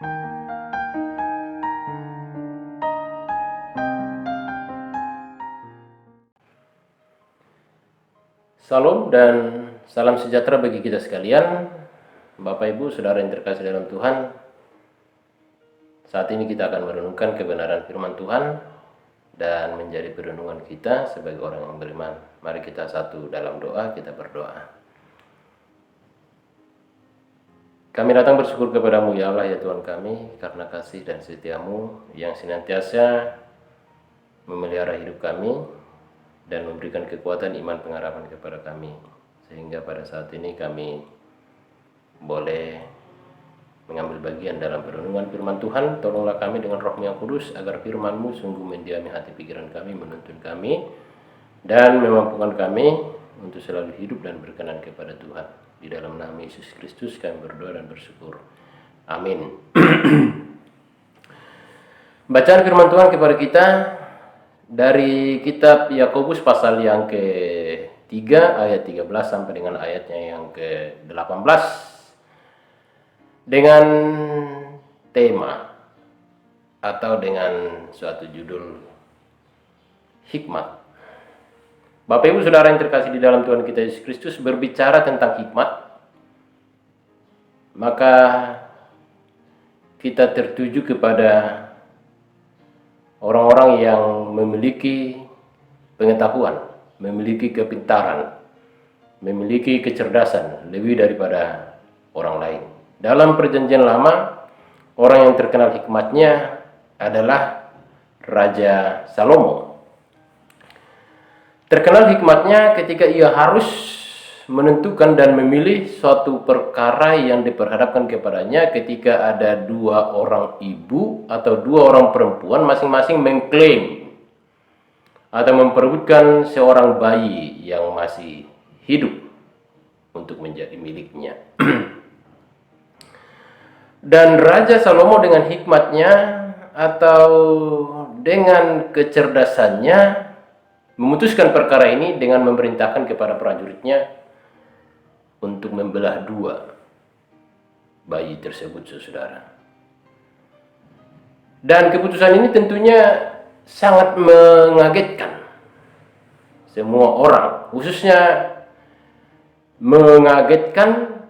Salam dan salam sejahtera bagi kita sekalian, Bapak Ibu, Saudara yang terkasih dalam Tuhan. Saat ini kita akan merenungkan kebenaran firman Tuhan dan menjadi perenungan kita sebagai orang yang beriman. Mari kita satu dalam doa, kita berdoa. Kami datang bersyukur kepadamu ya Allah ya Tuhan kami, karena kasih dan setiamu yang senantiasa memelihara hidup kami dan memberikan kekuatan iman pengharapan kepada kami, sehingga pada saat ini kami boleh mengambil bagian dalam perenungan firman Tuhan. Tolonglah kami dengan Roh-Mu yang kudus, agar firman-Mu sungguh mendiami hati pikiran kami, menuntun kami, dan memampukan kami untuk selalu hidup dan berkenan kepada Tuhan. Di dalam nama Yesus Kristus kami berdoa dan bersyukur. Amin. Bacaan firman Tuhan kepada kita dari kitab Yakobus pasal yang ke-3 ayat 13 sampai dengan ayatnya yang ke-18 dengan tema atau dengan suatu judul hikmat. Bapak Ibu Saudara yang terkasih di dalam Tuhan kita Yesus Kristus, berbicara tentang hikmat, maka kita tertuju kepada orang-orang yang memiliki pengetahuan, memiliki kepintaran, memiliki kecerdasan lebih daripada orang lain. Dalam perjanjian lama, orang yang terkenal hikmatnya adalah Raja Salomo. Terkenal hikmatnya ketika ia harus menentukan dan memilih suatu perkara yang diperhadapkan kepadanya ketika ada dua orang ibu atau dua orang perempuan masing-masing mengklaim atau memperebutkan seorang bayi yang masih hidup untuk menjadi miliknya. Dan Raja Salomo dengan hikmatnya atau dengan kecerdasannya memutuskan perkara ini dengan memerintahkan kepada prajuritnya untuk membelah dua bayi tersebut, saudara. Dan keputusan ini tentunya sangat mengagetkan semua orang, khususnya mengagetkan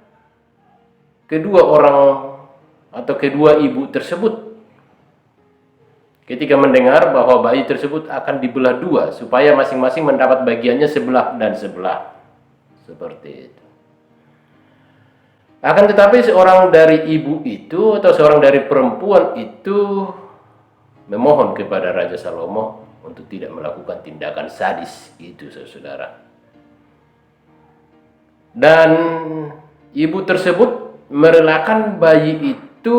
kedua orang atau kedua ibu tersebut ketika mendengar bahwa bayi tersebut akan dibelah dua supaya masing-masing mendapat bagiannya sebelah dan sebelah, seperti itu. Akan tetapi seorang dari ibu itu atau seorang dari perempuan itu memohon kepada Raja Salomo untuk tidak melakukan tindakan sadis itu, saudara. Dan ibu tersebut merelakan bayi itu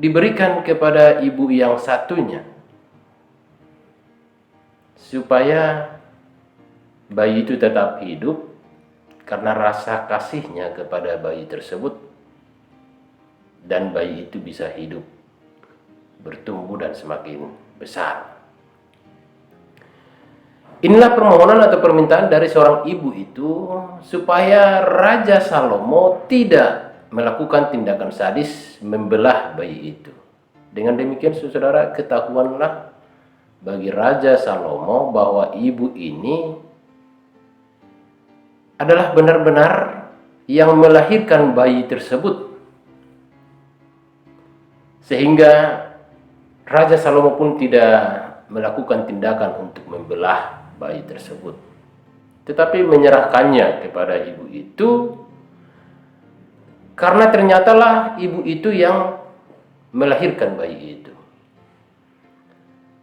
diberikan kepada ibu yang satunya, supaya bayi itu tetap hidup karena rasa kasihnya kepada bayi tersebut, dan bayi itu bisa hidup, bertumbuh dan semakin besar. Inilah permohonan atau permintaan dari seorang ibu itu supaya Raja Salomo tidak melakukan tindakan sadis membelah bayi itu. Dengan demikian, saudara, ketahuanlah bagi Raja Salomo bahwa ibu ini adalah benar-benar yang melahirkan bayi tersebut, sehingga Raja Salomo pun tidak melakukan tindakan untuk membelah bayi tersebut, tetapi menyerahkannya kepada ibu itu, karena ternyatalah ibu itu yang melahirkan bayi itu.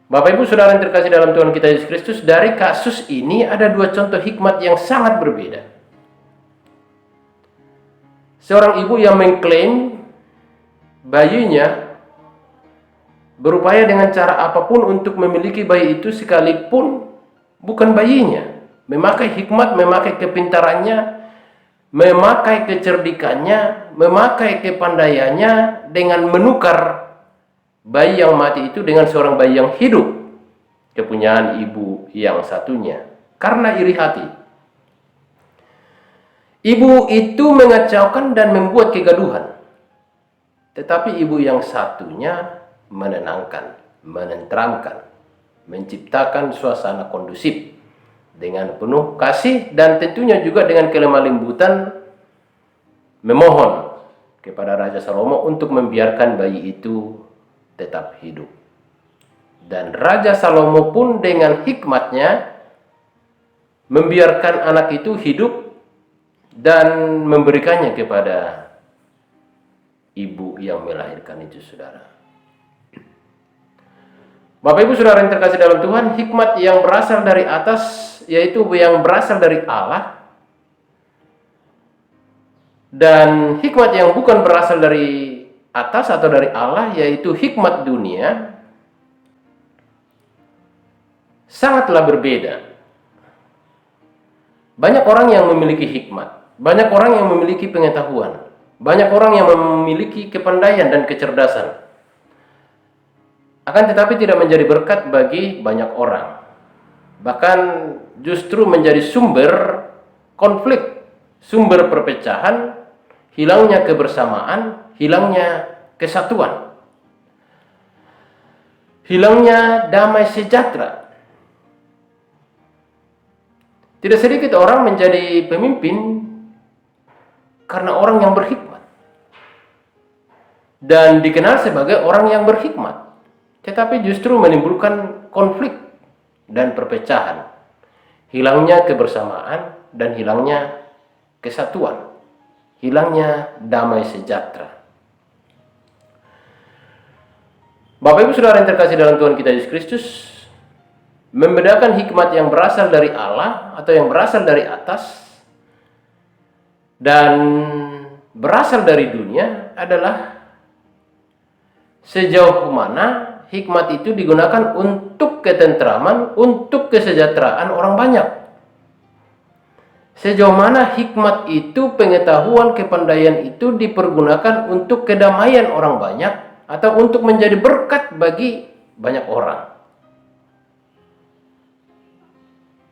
Bapak Ibu Saudara yang terkasih dalam Tuhan kita Yesus Kristus, dari kasus ini ada dua contoh hikmat yang sangat berbeda. Seorang ibu yang mengklaim bayinya berupaya dengan cara apapun untuk memiliki bayi itu, sekalipun bukan bayinya, memakai hikmat, memakai kepintarannya, memakai kecerdikannya, memakai kepandaiannya dengan menukar bayi yang mati itu dengan seorang bayi yang hidup, kepunyaan ibu yang satunya, karena iri hati. Ibu itu mengacaukan dan membuat kegaduhan. tetapi ibu yang satunya menenangkan, menenteramkan, menciptakan suasana kondusif dengan penuh kasih dan tentunya juga dengan kelemah lembutan memohon kepada Raja Salomo untuk membiarkan bayi itu tetap hidup. Dan Raja Salomo pun dengan hikmatnya membiarkan anak itu hidup dan memberikannya kepada ibu yang melahirkan itu, saudara. Bapak Ibu Saudara yang terkasih dalam Tuhan, hikmat yang berasal dari atas, yaitu yang berasal dari Allah, dan hikmat yang bukan berasal dari atas atau dari Allah, yaitu hikmat dunia, sangatlah berbeda. Banyak orang yang memiliki hikmat, banyak orang yang memiliki pengetahuan, banyak orang yang memiliki kepandaian dan kecerdasan. Akan tetapi tidak menjadi berkat bagi banyak orang. Bahkan justru menjadi sumber konflik, sumber perpecahan, hilangnya kebersamaan, hilangnya kesatuan, hilangnya damai sejahtera. Tidak sedikit orang menjadi pemimpin karena orang yang berhikmat dan dikenal sebagai orang yang berhikmat, tetapi justru menimbulkan konflik dan perpecahan, hilangnya kebersamaan dan hilangnya kesatuan, hilangnya damai sejahtera. Bapak Ibu Saudara yang terkasih dalam Tuhan kita Yesus Kristus, membedakan hikmat yang berasal dari Allah atau yang berasal dari atas dan berasal dari dunia adalah sejauh mana hikmat itu digunakan untuk ketentraman, untuk kesejahteraan orang banyak. Sejauh mana hikmat itu, pengetahuan, kepandaian itu dipergunakan untuk kedamaian orang banyak atau untuk menjadi berkat bagi banyak orang.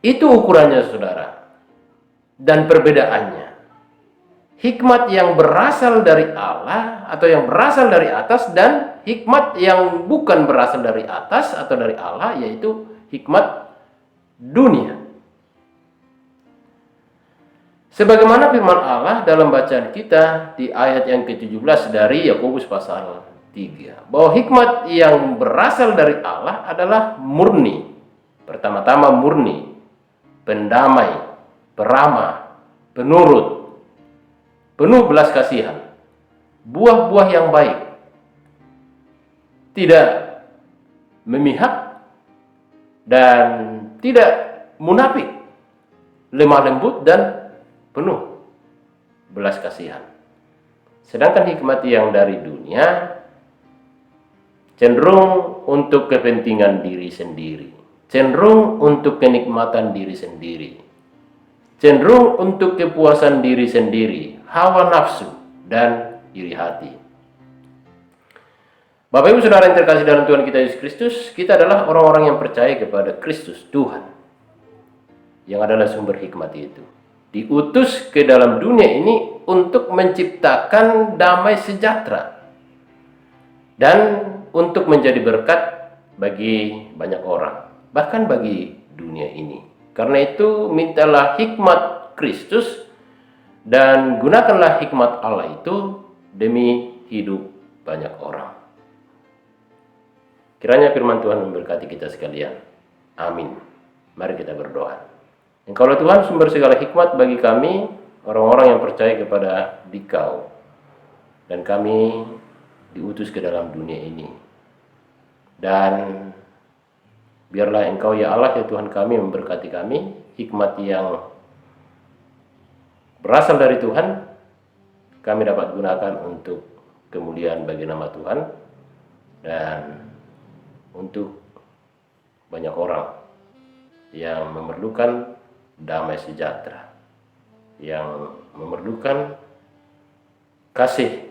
Itu ukurannya, saudara. Dan perbedaannya. Hikmat yang berasal dari Allah atau yang berasal dari atas dan hikmat yang bukan berasal dari atas atau dari Allah, yaitu hikmat dunia. Sebagaimana firman Allah dalam bacaan kita di ayat yang ke-17 dari Yakobus pasal 3, bahwa hikmat yang berasal dari Allah adalah murni. Pertama-tama murni, pendamai, peramah, penurut, penuh belas kasihan, buah-buah yang baik, tidak memihak dan tidak munafik, lemah lembut dan penuh belas kasihan. Sedangkan hikmat yang dari dunia cenderung untuk kepentingan diri sendiri, cenderung untuk kenikmatan diri sendiri, cenderung untuk kepuasan diri sendiri, hawa nafsu, dan iri hati. Bapak Ibu Saudara yang terkasih dalam Tuhan kita Yesus Kristus, kita adalah orang-orang yang percaya kepada Kristus, Tuhan, yang adalah sumber hikmat itu. Diutus ke dalam dunia ini untuk menciptakan damai sejahtera dan untuk menjadi berkat bagi banyak orang, bahkan bagi dunia ini. Karena itu mintalah hikmat Kristus dan gunakanlah hikmat Allah itu demi hidup banyak orang. Kiranya firman Tuhan memberkati kita sekalian. Amin. Mari kita berdoa. Engkaulah Tuhan sumber segala hikmat bagi kami, orang-orang yang percaya kepada Dikau. Dan kami diutus ke dalam dunia ini. Dan biarlah Engkau ya Allah ya Tuhan kami memberkati kami, hikmat yang berasal dari Tuhan, kami dapat gunakan untuk kemuliaan bagi nama Tuhan dan untuk banyak orang yang memerlukan damai sejahtera, yang memerlukan kasih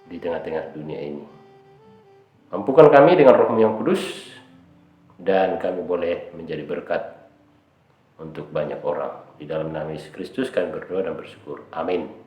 di tengah-tengah dunia ini. Mampukan kami dengan Roh-Mu yang kudus, dan kami boleh menjadi berkat untuk banyak orang. Di dalam nama Yesus Kristus kami berdoa dan bersyukur. Amin.